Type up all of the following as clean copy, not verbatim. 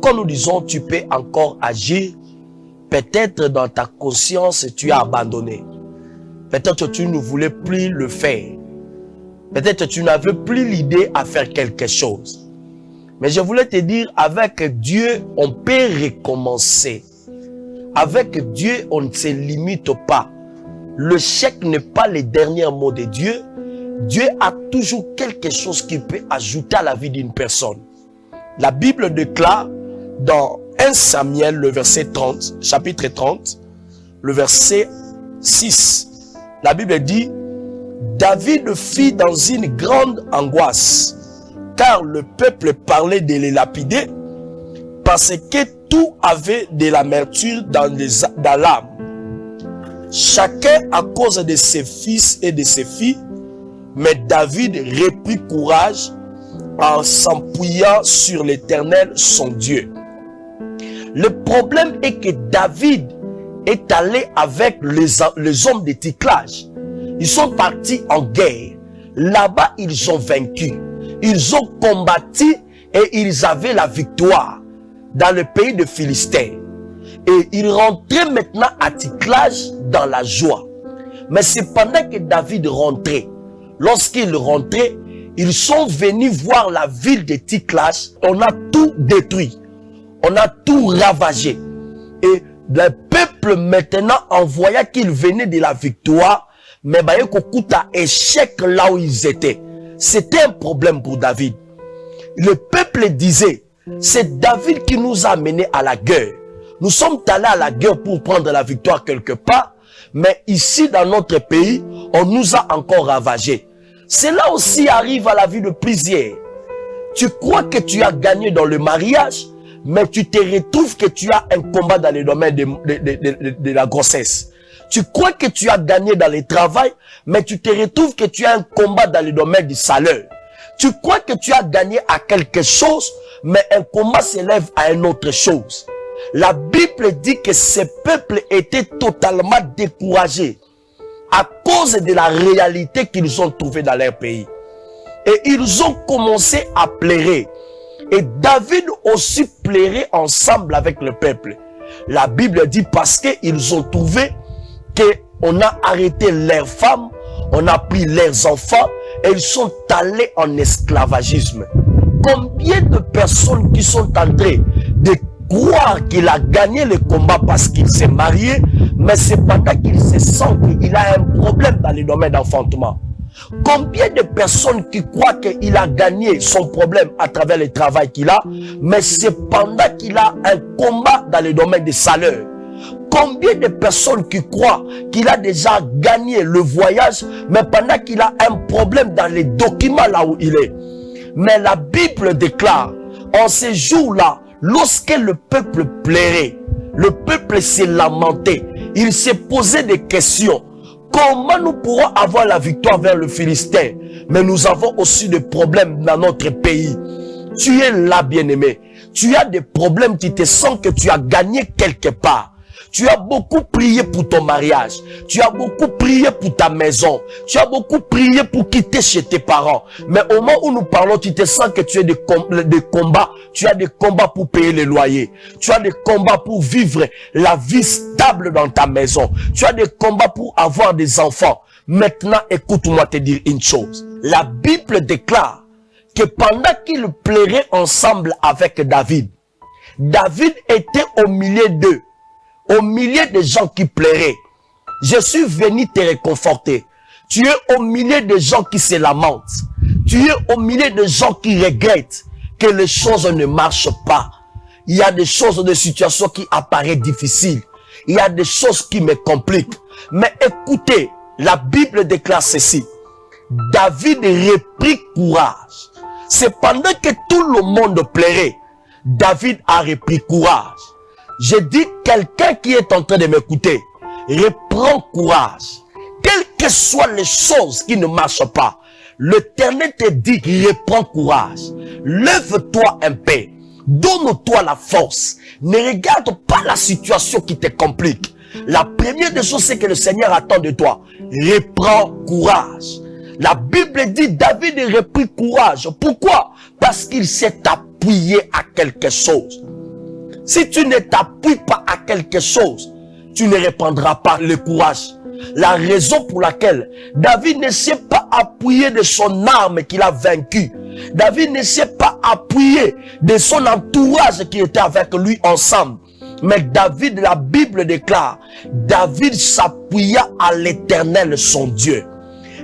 quand nous disons tu peux encore agir, peut-être dans ta conscience tu as abandonné. Peut-être tu ne voulais plus le faire. Peut-être tu n'avais plus l'idée à faire quelque chose. Mais je voulais te dire, avec Dieu, on peut recommencer. Avec Dieu, on ne se limite pas. Le chèque n'est pas le dernier mot de Dieu. Dieu a toujours quelque chose qu'il peut ajouter à la vie d'une personne. La Bible déclare dans 1 Samuel, le verset 30, chapitre 30, le verset 6. La Bible dit, David fit dans une grande angoisse, car le peuple parlait de les lapider, parce que tout avait de l'amertume dans l'âme. Chacun à cause de ses fils et de ses filles, mais David reprit courage en s'appuyant sur l'Éternel, son Dieu. Le problème est que David est allé avec les hommes de Ticlage. Ils sont partis en guerre. Là-bas, ils ont vaincu. Ils ont combattu et ils avaient la victoire dans le pays de Philistins. Et ils rentraient maintenant à Ticlage dans la joie. Mais c'est pendant que David rentrait. Lorsqu'il rentrait, ils sont venus voir la ville de Ticlage. On a tout détruit. On a tout ravagé. Et le peuple maintenant, en voyant qu'ils venaient de la victoire, mais Bayekokuta échec là où ils étaient. C'était un problème pour David. Le peuple disait, c'est David qui nous a amenés à la guerre. Nous sommes allés à la guerre pour prendre la victoire quelque part, mais ici dans notre pays, on nous a encore ravagés. Cela aussi arrive à la vie de plusieurs. Tu crois que tu as gagné dans le mariage, mais tu te retrouves que tu as un combat dans le domaine de la grossesse. Tu crois que tu as gagné dans le travail, mais tu te retrouves que tu as un combat dans le domaine du salaire. Tu crois que tu as gagné à quelque chose, mais un combat s'élève à une autre chose. La Bible dit que ce peuple était totalement découragé à cause de la réalité qu'ils ont trouvée dans leur pays. Et ils ont commencé à pleurer. Et David aussi pleurait ensemble avec le peuple. La Bible dit parce qu'ils ont trouvé qu'on a arrêté leurs femmes, on a pris leurs enfants et ils sont allés en esclavagisme. Combien de personnes qui sont en train de croire qu'il a gagné le combat parce qu'il s'est marié, mais c'est pendant qu'il se sent qu'il a un problème dans le domaine d'enfantement. Combien de personnes qui croient qu'il a gagné son problème à travers le travail qu'il a, mais c'est pendant qu'il a un combat dans le domaine des salaires. Combien de personnes qui croient qu'il a déjà gagné le voyage, mais pendant qu'il a un problème dans les documents là où il est. Mais la Bible déclare, en ces jours-là, lorsque le peuple pleurait, le peuple s'est lamenté, il s'est posé des questions. Comment nous pourrons avoir la victoire vers le Philistin? Mais nous avons aussi des problèmes dans notre pays. Tu es là, bien-aimé. Tu as des problèmes, tu te sens que tu as gagné quelque part. Tu as beaucoup prié pour ton mariage. Tu as beaucoup prié pour ta maison. Tu as beaucoup prié pour quitter chez tes parents. Mais au moment où nous parlons, tu te sens que tu as des combats. Tu as des combats pour payer les loyers. Tu as des combats pour vivre la vie stable dans ta maison. Tu as des combats pour avoir des enfants. Maintenant, écoute-moi te dire une chose. La Bible déclare que pendant qu'ils pleuraient ensemble avec David, David était au milieu d'eux. Au milieu des gens qui pleuraient, je suis venu te réconforter. Tu es au milieu des gens qui se lamentent. Tu es au milieu des gens qui regrettent que les choses ne marchent pas. Il y a des choses, des situations qui apparaissent difficiles. Il y a des choses qui me compliquent. Mais écoutez, la Bible déclare ceci. David reprit courage. C'est pendant que tout le monde pleurait, David a repris courage. Je dis, quelqu'un qui est en train de m'écouter, reprends courage. Quelles que soient les choses qui ne marchent pas, l'Éternel te dit, reprends courage. Lève-toi un peu. Donne-toi la force. Ne regarde pas la situation qui te complique. La première des choses, c'est que le Seigneur attend de toi. Reprends courage. La Bible dit, David a repris courage. Pourquoi? Parce qu'il s'est appuyé à quelque chose. Si tu ne t'appuies pas à quelque chose, tu ne répandras pas le courage. La raison pour laquelle David ne s'est pas appuyé de son arme qu'il a vaincu. David ne s'est pas appuyé de son entourage qui était avec lui ensemble. Mais David, la Bible déclare, David s'appuya à l'Éternel son Dieu.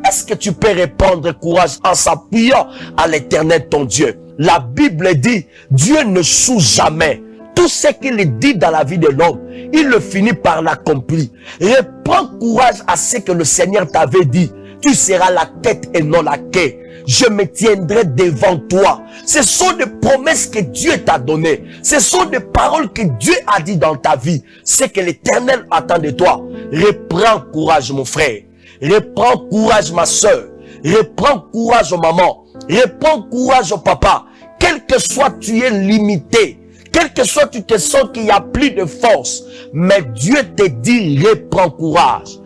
Est-ce que tu peux répandre courage en s'appuyant à l'Éternel ton Dieu? La Bible dit, Dieu ne soût jamais. Tout ce qu'il dit dans la vie de l'homme, il le finit par l'accomplir. Reprends courage à ce que le Seigneur t'avait dit. Tu seras la tête et non la queue. Je me tiendrai devant toi. Ce sont des promesses que Dieu t'a données. Ce sont des paroles que Dieu a dit dans ta vie. C'est que l'Éternel attend de toi. Reprends courage, mon frère. Reprends courage, ma soeur. Reprends courage, maman. Reprends courage, papa. Quel que soit tu es limité. Quel que soit tu te sens qu'il n'y a plus de force. Mais Dieu te dit, reprends courage.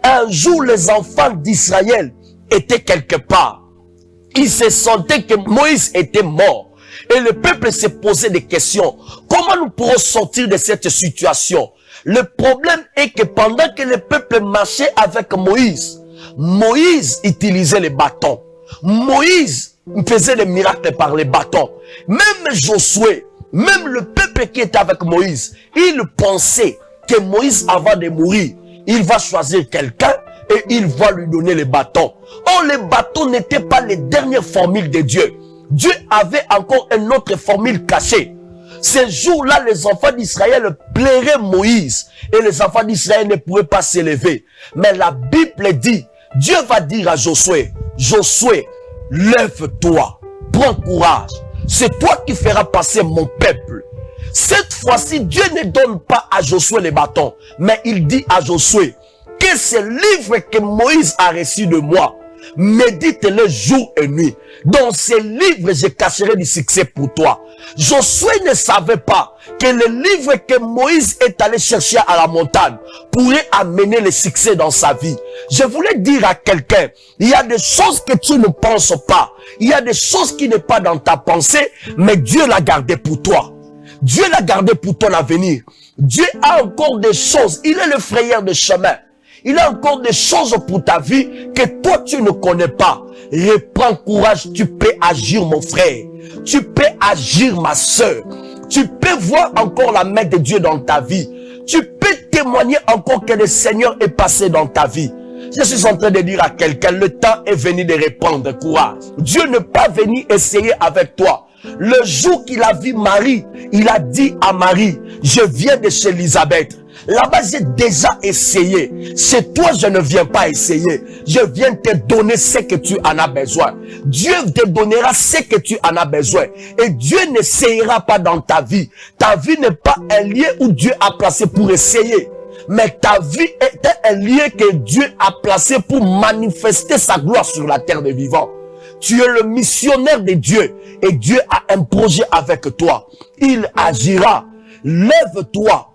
Un jour, les enfants d'Israël étaient quelque part. Ils se sentaient que Moïse était mort. Et le peuple se posait des questions. Comment nous pourrons sortir de cette situation? Le problème est que pendant que le peuple marchait avec Moïse, Moïse utilisait les bâtons. Moïse faisait des miracles par les bâtons. Même Josué, même le peuple qui était avec Moïse, il pensait que Moïse, avant de mourir, il va choisir quelqu'un et il va lui donner les bâtons. Or, les bâtons n'étaient pas les dernières formules de Dieu. Dieu avait encore une autre formule cachée. Ces jours-là, les enfants d'Israël plairaient Moïse et les enfants d'Israël ne pouvaient pas s'élever. Mais la Bible dit, Dieu va dire à Josué, Josué, lève-toi, prends courage. C'est toi qui feras passer mon peuple. Cette fois-ci, Dieu ne donne pas à Josué les bâtons, mais il dit à Josué que ce livre que Moïse a reçu de moi, médite-le jour et nuit. Dans ce livre, je cacherai du succès pour toi. Josué ne savait pas que le livre que Moïse est allé chercher à la montagne pourrait amener le succès dans sa vie. Je voulais dire à quelqu'un, il y a des choses que tu ne penses pas. Il y a des choses qui n'est pas dans ta pensée, mais Dieu l'a gardé pour toi. Dieu l'a gardé pour ton avenir. Dieu a encore des choses. Il est le frayeur de chemin. Il a encore des choses pour ta vie que toi tu ne connais pas. Reprends courage, tu peux agir mon frère. Tu peux agir ma soeur. Tu peux voir encore la main de Dieu dans ta vie. Tu peux témoigner encore que le Seigneur est passé dans ta vie. Je suis en train de dire à quelqu'un, le temps est venu de reprendre courage. Dieu n'est pas venu essayer avec toi. Le jour qu'il a vu Marie, il a dit à Marie, je viens de chez Élisabeth. Là-bas, j'ai déjà essayé. C'est toi, je ne viens pas essayer. Je viens te donner ce que tu en as besoin. Dieu te donnera ce que tu en as besoin. Et Dieu n'essayera pas dans ta vie. Ta vie n'est pas un lieu où Dieu a placé pour essayer. Mais ta vie est un lieu que Dieu a placé pour manifester sa gloire sur la terre des vivants. Tu es le missionnaire de Dieu. Et Dieu a un projet avec toi. Il agira. Lève-toi.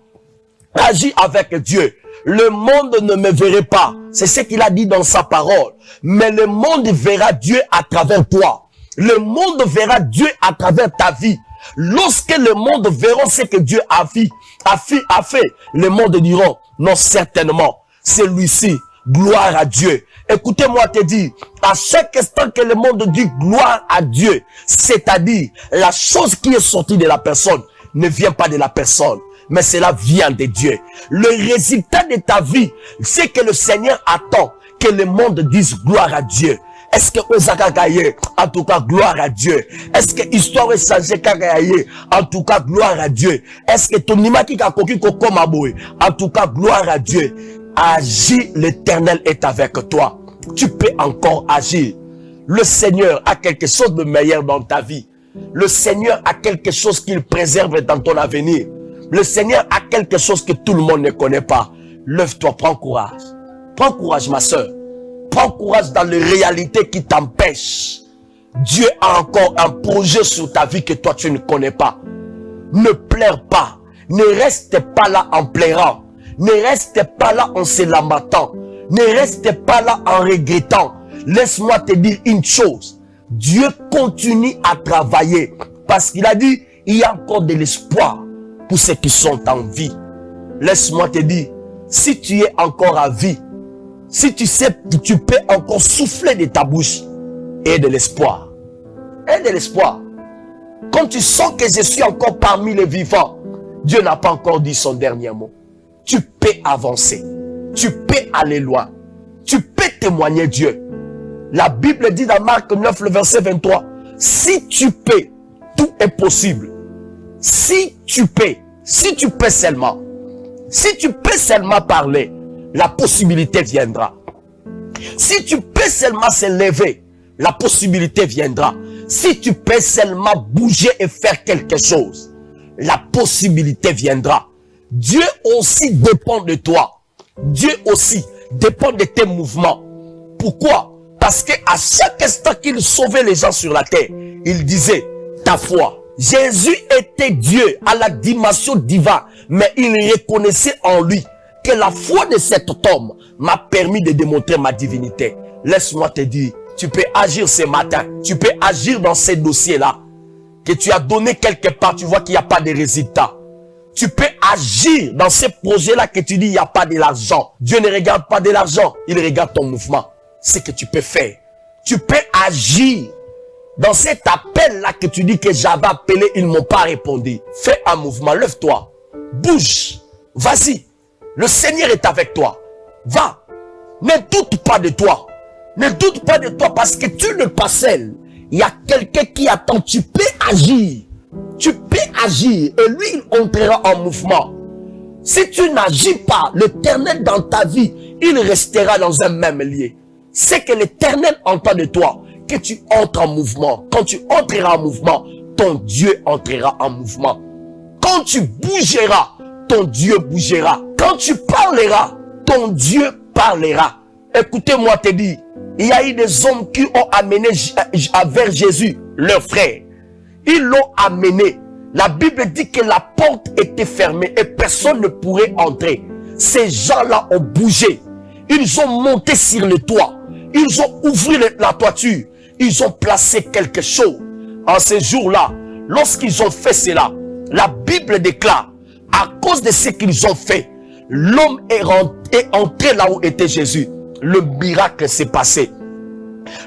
Agis avec Dieu. Le monde ne me verrait pas. C'est ce qu'il a dit dans sa parole. Mais le monde verra Dieu à travers toi. Le monde verra Dieu à travers ta vie. Lorsque le monde verra ce que Dieu a fait, le monde diront, non certainement, celui-ci, gloire à Dieu. Écoutez-moi te dire, à chaque instant que le monde dit gloire à Dieu, c'est-à-dire la chose qui est sortie de la personne ne vient pas de la personne, mais cela vient de Dieu. Le résultat de ta vie, c'est que le Seigneur attend que le monde dise gloire à Dieu. Est-ce que Osaka Gaye, en tout cas gloire à Dieu. Est-ce que histoire est changée Kagaye, en tout cas gloire à Dieu. Est-ce que ton imaki kakoki kokomaboy, en tout cas gloire à Dieu. Agis, l'Éternel est avec toi. Tu peux encore agir. Le Seigneur a quelque chose de meilleur dans ta vie. Le Seigneur a quelque chose qu'il préserve dans ton avenir. Le Seigneur a quelque chose que tout le monde ne connaît pas. Lève-toi, prends courage. Prends courage, ma soeur. Prends courage dans les réalités qui t'empêchent. Dieu a encore un projet sur ta vie que toi tu ne connais pas. Ne pleure pas. Ne reste pas là en pleurant. Ne reste pas là en se lamentant. Ne reste pas là en regrettant. Laisse-moi te dire une chose. Dieu continue à travailler. Parce qu'il a dit, il y a encore de l'espoir pour ceux qui sont en vie. Laisse-moi te dire, si tu es encore à vie, si tu sais, tu peux encore souffler de ta bouche, aie de l'espoir. Aie de l'espoir. Quand tu sens que je suis encore parmi les vivants, Dieu n'a pas encore dit son dernier mot. Tu peux avancer. Tu peux aller loin. Tu peux témoigner Dieu. La Bible dit dans Marc 9, le verset 23, si tu peux, tout est possible. Si tu peux seulement, si tu peux seulement parler, la possibilité viendra. Si tu peux seulement se lever, la possibilité viendra. Si tu peux seulement bouger et faire quelque chose, la possibilité viendra. Dieu aussi dépend de toi. Dieu aussi dépend de tes mouvements. Pourquoi? Parce que à chaque instant qu'il sauvait les gens sur la terre, il disait ta foi. Jésus était Dieu à la dimension divine, mais il reconnaissait en lui que la foi de cet homme m'a permis de démontrer ma divinité. Laisse-moi te dire, tu peux agir ce matin, tu peux agir dans ces dossiers-là, que tu as donné quelque part, tu vois qu'il n'y a pas de résultat. Tu peux agir dans ces projets-là que tu dis il n'y a pas de l'argent. Dieu ne regarde pas de l'argent, il regarde ton mouvement. Ce que tu peux faire. Tu peux agir dans cet appel-là que tu dis que j'avais appelé, ils ne m'ont pas répondu. Fais un mouvement, lève-toi, bouge, vas-y. Le Seigneur est avec toi. Va, ne doute pas de toi. Ne doute pas de toi parce que tu n'es pas seul. Il y a quelqu'un qui attend. Tu peux agir. Tu peux agir et lui, il entrera en mouvement. Si tu n'agis pas, l'Éternel dans ta vie, il restera dans un même lieu. C'est que l'Éternel entend de toi que tu entres en mouvement. Quand tu entreras en mouvement, ton Dieu entrera en mouvement. Quand tu bougeras, ton Dieu bougera. Quand tu parleras, ton Dieu parlera. Écoutez-moi te dire, il y a eu des hommes qui ont amené vers Jésus, leur frère. Ils l'ont amené. La Bible dit que la porte était fermée et personne ne pourrait entrer. Ces gens-là ont bougé. Ils ont monté sur le toit. Ils ont ouvert la toiture. Ils ont placé quelque chose. En ces jours-là, lorsqu'ils ont fait cela, la Bible déclare, à cause de ce qu'ils ont fait, l'homme est entré là où était Jésus. Le miracle s'est passé.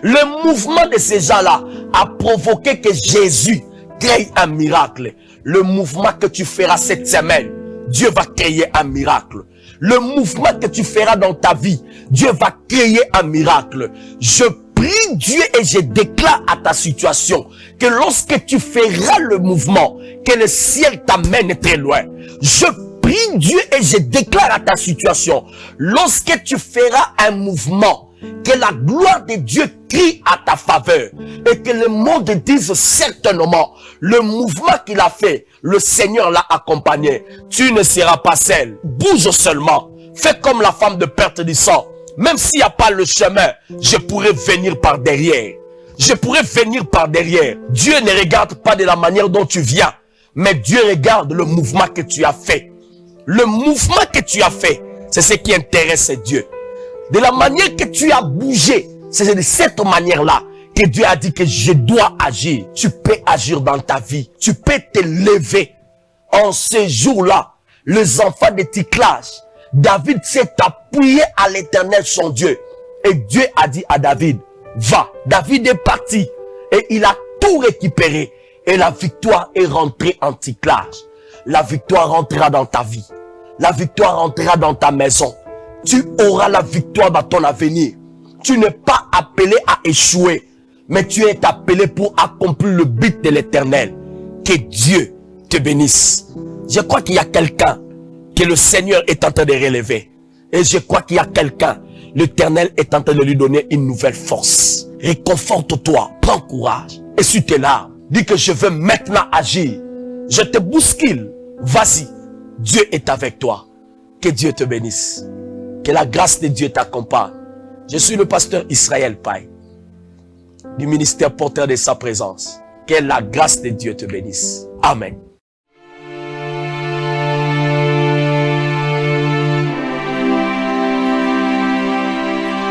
Le mouvement de ces gens-là a provoqué que Jésus crée un miracle. Le mouvement que tu feras cette semaine, Dieu va créer un miracle. Le mouvement que tu feras dans ta vie, Dieu va créer un miracle. Je prie Dieu et je déclare à ta situation que lorsque tu feras le mouvement, que le ciel t'amène très loin. Je prie Dieu et je déclare à ta situation, lorsque tu feras un mouvement, que la gloire de Dieu crie à ta faveur et que le monde dise certainement le mouvement qu'il a fait, le Seigneur l'a accompagné. Tu ne seras pas seul. Bouge seulement. Fais comme la femme de perte du sang. Même s'il n'y a pas le chemin, je pourrais venir par derrière. Je pourrais venir par derrière. Dieu ne regarde pas de la manière dont tu viens, mais Dieu regarde le mouvement que tu as fait. Le mouvement que tu as fait, c'est ce qui intéresse Dieu. De la manière que tu as bougé, c'est de cette manière-là que Dieu a dit que je dois agir. Tu peux agir dans ta vie. Tu peux te lever. En ce jour-là, les enfants de Ticlage, David s'est appuyé à l'Éternel son Dieu. Et Dieu a dit à David, va. David est parti et il a tout récupéré. Et la victoire est rentrée en Ticlage. La victoire rentrera dans ta vie. La victoire rentrera dans ta maison. Tu auras la victoire dans ton avenir. Tu n'es pas appelé à échouer, mais tu es appelé pour accomplir le but de l'Éternel. Que Dieu te bénisse. Je crois qu'il y a quelqu'un que le Seigneur est en train de relever. Et je crois qu'il y a quelqu'un, l'Éternel est en train de lui donner une nouvelle force. Réconforte-toi, prends courage. Et sur tes larmes, dis que je veux maintenant agir. Je te bouscule. Vas-y, Dieu est avec toi. Que Dieu te bénisse. Que la grâce de Dieu t'accompagne. Je suis le pasteur Israël Paye, du ministère porteur de sa présence. Que la grâce de Dieu te bénisse. Amen.